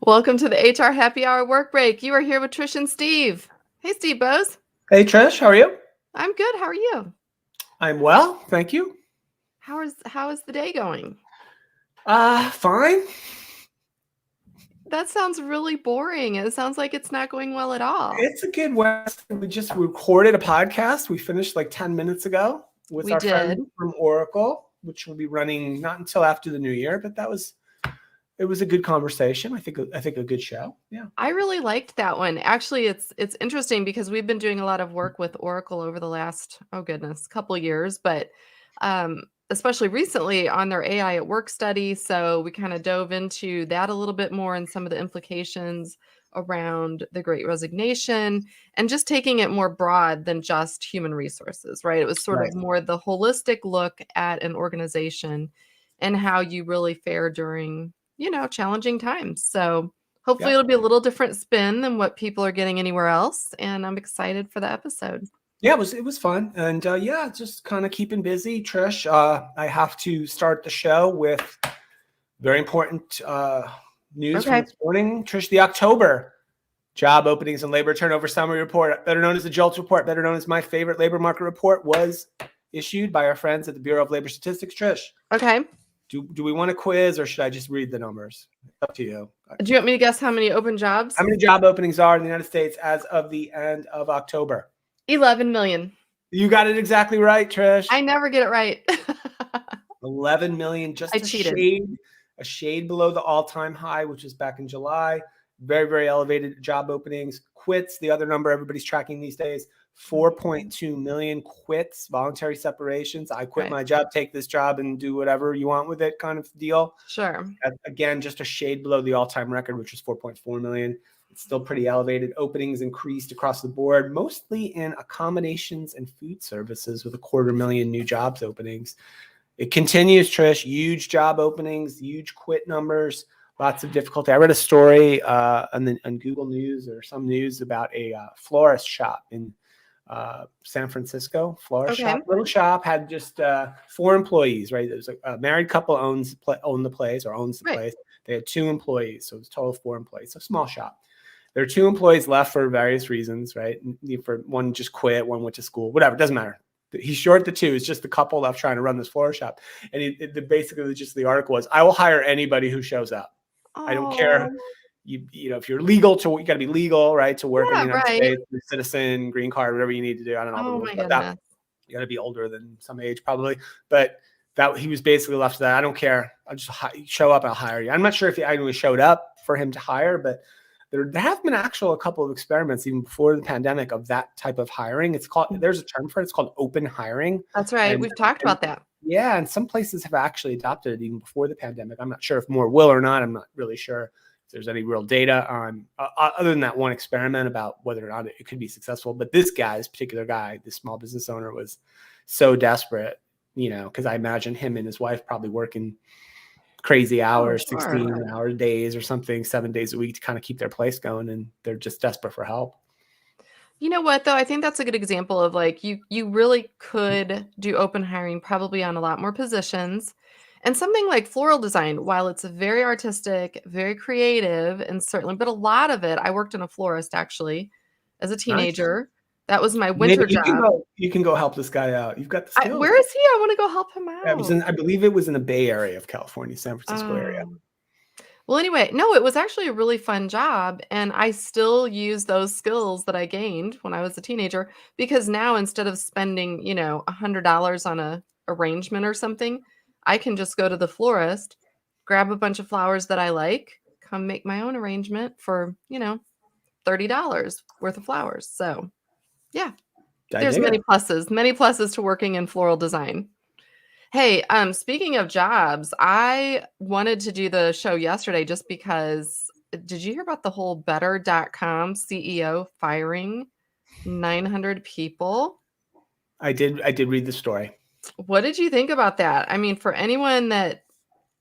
Welcome to the HR Happy Hour Work Break. You are here with Trish and Steve. Hey, Steve Bose. Hey, Trish, how are you? I'm good. How are you? I'm well, thank you. How is the day going? Fine. That sounds really boring. It sounds like it's not going well at all. It's a good Wednesday. We just recorded a podcast. We finished like 10 minutes ago with We our did. friend from Oracle, which will be running not until after the new year, but it was a good conversation. I think a good show. Yeah. I really liked that one. Actually, it's interesting because we've been doing a lot of work with Oracle over the last, oh goodness, couple years, but especially recently on their AI at Work study. So we kind of dove into that a little bit more and some of the implications around the Great Resignation and just taking it more broad than just human resources, right? It was sort Right. of more the holistic look at an organization and how you really fare during, challenging times. So hopefully Yeah. it'll be a little different spin than what people are getting anywhere else, and I'm excited for the episode. Yeah, it was fun. And yeah, just kind of keeping busy. Trish, I have to start the show with very important news from Okay. this morning. Trish, the October job openings and labor turnover summary report, better known as the JOLTS report, better known as my favorite labor market report, was issued by our friends at the Bureau of Labor Statistics. Trish, Okay. do we want a quiz or should I just read the numbers? Up to you. Do you want me to guess how many open jobs? How many job openings are in the United States as of the end of October? 11 million. You got it exactly right, Trish. I never get it right. 11 million, just I cheated. a shade below the all-time high, which was back in July. Very, very elevated job openings. Quits, the other number everybody's tracking these days, 4.2 million quits, voluntary separations. I quit my job, take this job and do whatever you want with it kind of deal. Sure. Again, just a shade below the all-time record, which was 4.4 million. It's still pretty elevated. Openings increased across the board, mostly in accommodations and food services with 250,000 new jobs openings. It continues, Trish. Huge job openings, huge quit numbers, lots of difficulty. I read a story on Google News or some news about a florist shop in San Francisco. Florist shop, little shop, had just 4 employees, right? It was a married couple owns the place. They had 2 employees, so it was a total of 4 employees. So small shop. There are 2 employees left for various reasons, right? For one just quit, one went to school, whatever, it doesn't matter. He's short the 2. It's just the couple left trying to run this florist shop. And basically just the article was, I will hire anybody who shows up. I don't care. You know, if you're legal you got to be legal, right? To work in the United States, citizen, green card, whatever you need to do. I don't know all the rules about that. You got to be older than some age probably, but that he was basically left to that. I don't care. I'll just show up. I'll hire you. I'm not sure if he actually showed up for him to hire, but there have been a couple of experiments even before the pandemic of that type of hiring. There's a term for it. It's called open hiring. That's right. We've talked about that. Yeah. And some places have actually adopted it even before the pandemic. I'm not sure if more will or not. I'm not really sure if there's any real data on other than that one experiment about whether or not it could be successful. But this particular guy, this small business owner, was so desperate, because I imagine him and his wife probably working crazy hours, 16-hour days or something, 7 days a week to kind of keep their place going. And they're just desperate for help. You know what, though? I think that's a good example of like you really could do open hiring probably on a lot more positions. And something like Floral Design, while it's very artistic, very creative, and certainly, but a lot of it, I worked in a florist actually as a teenager. Nice. That was my winter job. You can go help this guy out. You've got the skills. Where is he? I want to go help him out. I believe it was in the Bay Area of California, San Francisco area. Well, anyway, no, it was actually a really fun job. And I still use those skills that I gained when I was a teenager, because now instead of spending, $100 on a arrangement or something, I can just go to the florist, grab a bunch of flowers that I like, come make my own arrangement for, $30 worth of flowers. So yeah, there's many pluses to working in floral design. Hey, speaking of jobs, I wanted to do the show yesterday just because, did you hear about the whole Bettercom CEO firing 900 people? I did read the story. What did you think about that? I mean, for anyone that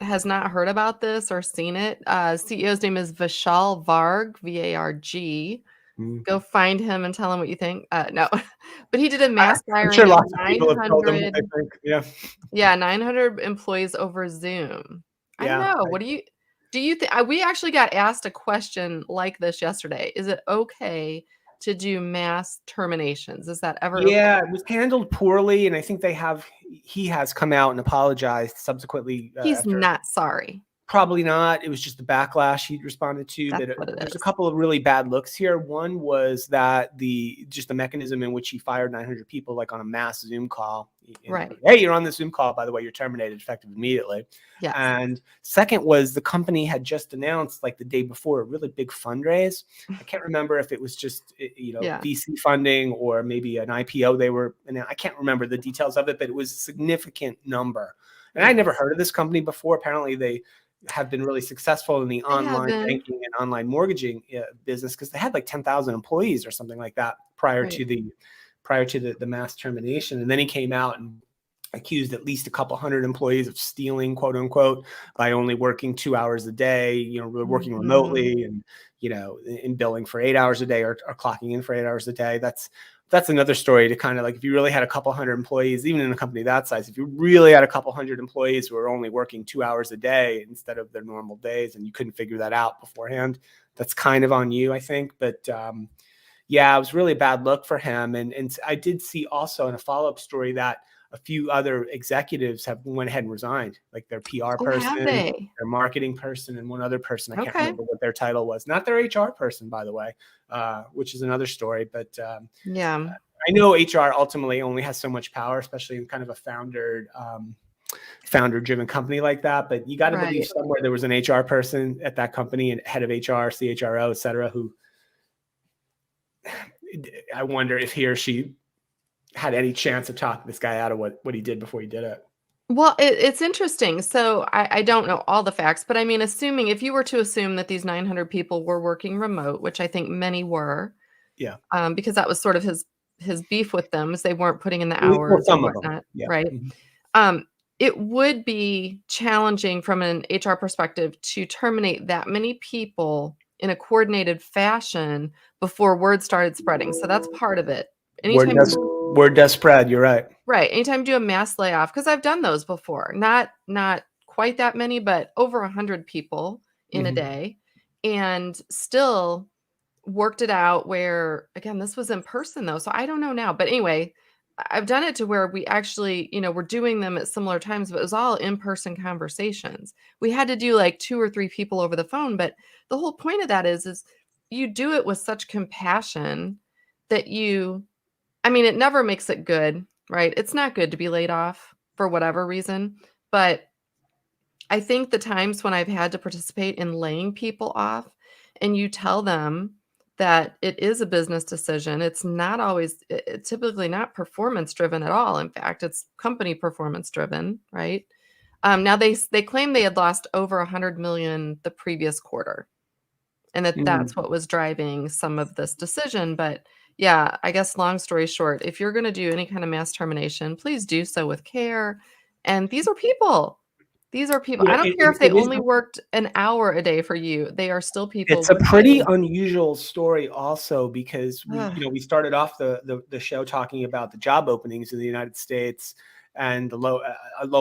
has not heard about this or seen it, CEO's name is Vishal Varg, VARG. Go find him and tell him what you think. No, but he did a mass firing. I'm sure lots of people have told him what they think. Yeah, 900 employees over Zoom. I don't know. What do you? Do you think we actually got asked a question like this yesterday. Is it okay to do mass terminations? Is that ever okay? Yeah, it was handled poorly, and I think he has come out and apologized subsequently He's after. not sorry. Probably not. It was just the backlash he responded to. That's That what it there's a is. couple of really bad looks here. One was that just the mechanism in which he fired 900 people, like on a mass Zoom call. Right. Hey, you're on the Zoom call. By the way, you're terminated effective immediately. Yes. And second was the company had just announced, like the day before, a really big fundraise. I can't remember if it was just Yeah. VC funding or maybe an IPO. I can't remember the details of it, but it was a significant number. And I Yeah. never heard of this company before. Apparently, they have been really successful in the They have online been. banking and online mortgaging business, because they had like 10,000 employees or something like that prior Right. to the mass termination. And then he came out and accused at least a couple hundred employees of stealing, quote unquote, by only working 2 hours a day, working Mhm. remotely, and in billing for 8 hours a day, or clocking in for 8 hours a day. That's another story, to kind of like, if you really had a couple hundred employees, even in a company that size, if you really had a couple hundred employees who are only working 2 hours a day instead of their normal days, and you couldn't figure that out beforehand, that's kind of on you, I think. But yeah, it was really a bad look for him. And I did see also in a follow-up story that a few other executives have went ahead and resigned, like their PR Oh, have person, they? their marketing person, and one other person. I can't Okay. remember what their title was. Not their HR person, by the way, which is another story. But Yeah. I know HR ultimately only has so much power, especially in kind of a founder-driven company like that. But you got to believe Right. somewhere there was an HR person at that company, and head of HR, CHRO, et cetera, who, I wonder if he or she had any chance of talking this guy out of what he did before he did it. Well, it's interesting. So I don't know all the facts, but I mean, assuming if you were to assume that these 900 people were working remote, which I think many were, Yeah. because that was sort of his beef with them, is they weren't putting in the Well, hours or some of them. whatnot, Yeah. right? Mhm. Um, it would be challenging from an HR perspective to terminate that many people in a coordinated fashion before word started spreading. So that's part of it. Word Anytime does word does spread. You're right. Right, anytime you do a mass layoff, because 'cause I've done those before, not quite that many, but over 100 people in a Mhm. day, and still worked it out where again, this was in person though, so I don't know now, but anyway, I've done it to where we actually, we're doing them at similar times, but it was all in-person conversations. We had to do, like, 2 or 3 people over the phone, but the whole point of that is you do it with such compassion that I mean, it never makes it good, right? It's not good to be laid off for whatever reason, but I think the times when I've had to participate in laying people off and you tell them that it is a business decision, it's not always typically not performance driven at all. In fact, it's company performance driven, right? Now they claim they had lost over 100 million the previous quarter and that's Mhm. what was driving some of this decision, but yeah, I guess long story short, if you're gonna do any kind of mass termination, please do so with care, and these are people. These are people. Yeah, I don't care if they it is. only worked an hour a day for you, they are still people It's a with pretty value. unusual story also, because Ugh, we started off the show talking about the job openings in the United States, and the low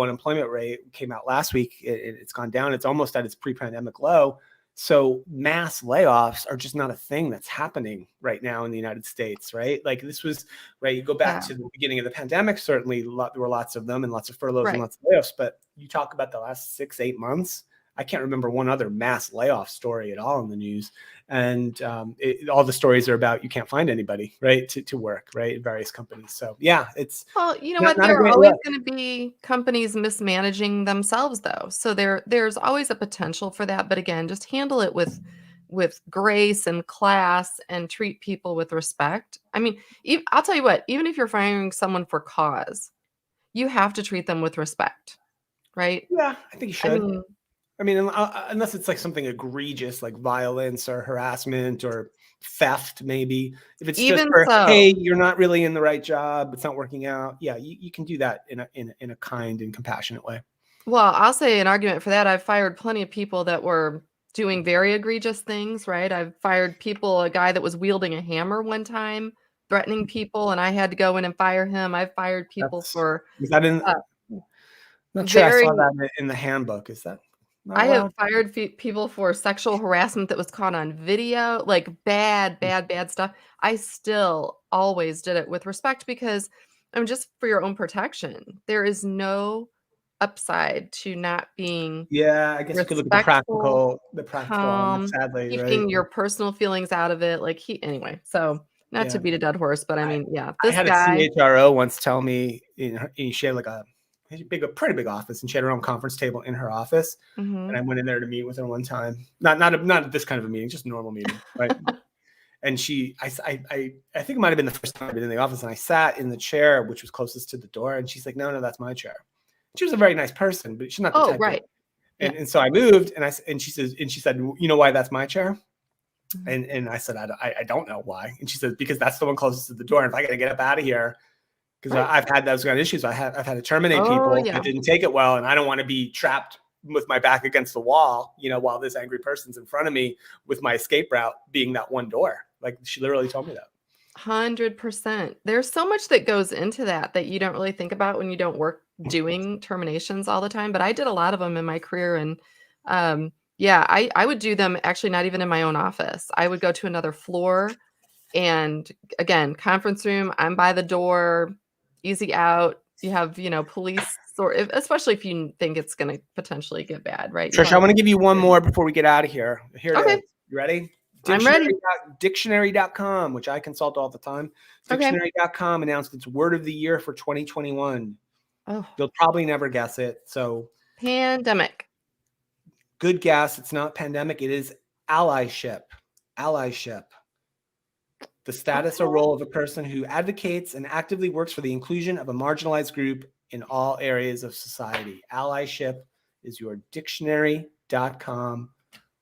unemployment rate came out last week. It's gone down. It's almost at its pre-pandemic low. So mass layoffs are just not a thing that's happening right now in the United States, right? Like, this was, right. You go back yeah, to the beginning of the pandemic, certainly there were lots of them, and lots of furloughs and right. lots of layoffs. But you talk about the last 6-8 months, I can't remember one other mass layoff story at all in the news. And all the stories are about, you can't find anybody, right, to work, right, in various companies. So yeah, it's Well, you know not, what? not a There are great always look. gonna be companies mismanaging themselves, though. So there's always a potential for that, but again, just handle it with grace and class and treat people with respect. I mean, I'll tell you what, even if you're firing someone for cause, you have to treat them with respect, right? Yeah, I think you I should. mean, I mean, unless it's like something egregious like violence or harassment or theft, maybe. If it's just even for, so, hey, you're not really in the right job, it's not working out. Yeah, you can do that in a kind and compassionate way. well, I'll say an argument for that. I've fired plenty of people that were doing very egregious things, right? I've fired people, a guy that was wielding a hammer one time, threatening people, and I had to go in and fire him. I've fired people That's for is that in? uh, Not sure I saw very that in the handbook. Is that? Not I have allowed. fired people for sexual harassment that was caught on video, like bad, bad, bad stuff. I still always did it with respect because I'm just for your own protection. There is no upside to not being Yeah, I guess you could look at respectful, the practical element, calm, sadly, right? keeping your personal feelings out of it. Like anyway, so not to Yeah. beat a dead horse, but I I mean, yeah, I this had a guy. CHRO once tell me she had like a pretty big office, and she had her own conference table in her office. And Mhm. I went in there to meet with her one time, not this kind of a meeting, just a normal meeting, right? And I think it might have been the first time I'd been in the office, and I sat in the chair which was closest to the door, and she's like, "No, no, that's my chair." She was a very nice person, but she's not the Oh, type that. right. Yeah. And so I moved, and she said, "You know why that's my chair?" Mhm. And I said, I don't know why. And she said, because that's the one closest to the door. And if I got to get up out of here, because Right. I've had those kind of issues. I've had to terminate Oh, people yeah. that didn't take it well, and I don't want to be trapped with my back against the wall, while this angry person's in front of me, with my escape route being that one door. Like, she literally told me that. 100%. There's so much that goes into that you don't really think about when you don't work doing terminations all the time, but I did a lot of them in my career and, yeah, I would do them actually not even in my own office. I would go to another floor and again, conference room, I'm by the door, easy out. You have, police especially if you think it's gonna potentially get bad, right? You Trish, I wanna want to make give you one sure. more before we get out of here. Here it Okay, is. You ready? I'm ready. Dictionary.com, which I consult all the time. Okay. Dictionary.com announced its word of the year for 2021. Oh, You'll probably never guess it. So pandemic. good guess. It's not pandemic. It is allyship. Allyship. The status or Okay. role of a person who advocates and actively works for the inclusion of a marginalized group in all areas of society. Allyship is your dictionary.com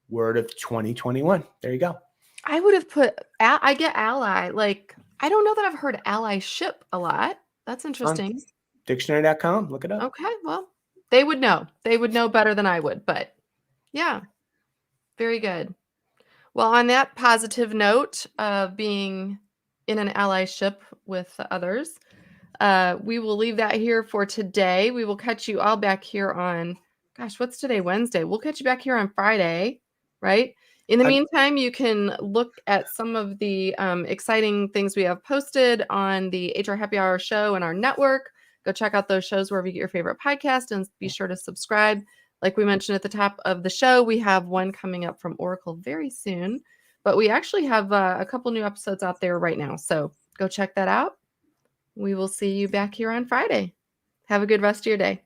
word of 2021. There you go. I would have put I get ally, like, I don't know that I've heard allyship a lot. That's It's on interesting. dictionary.com. Look it up. Okay, well, they would know. They would know better than I would, but yeah, very good. Well, on that positive note of being in an allyship with others, we will leave that here for today. We will catch you all back here on, gosh, what's today? Wednesday. We'll catch you back here on Friday, right? In the I, meantime, you can look at some of the exciting things we have posted on the HR Happy Hour show and our network. Go check out those shows wherever you get your favorite podcast and be sure to subscribe. Like we mentioned at the top of the show, we have one coming up from Oracle very soon, but we actually have a couple new episodes out there right now. So go check that out. We will see you back here on Friday. Have a good rest of your day.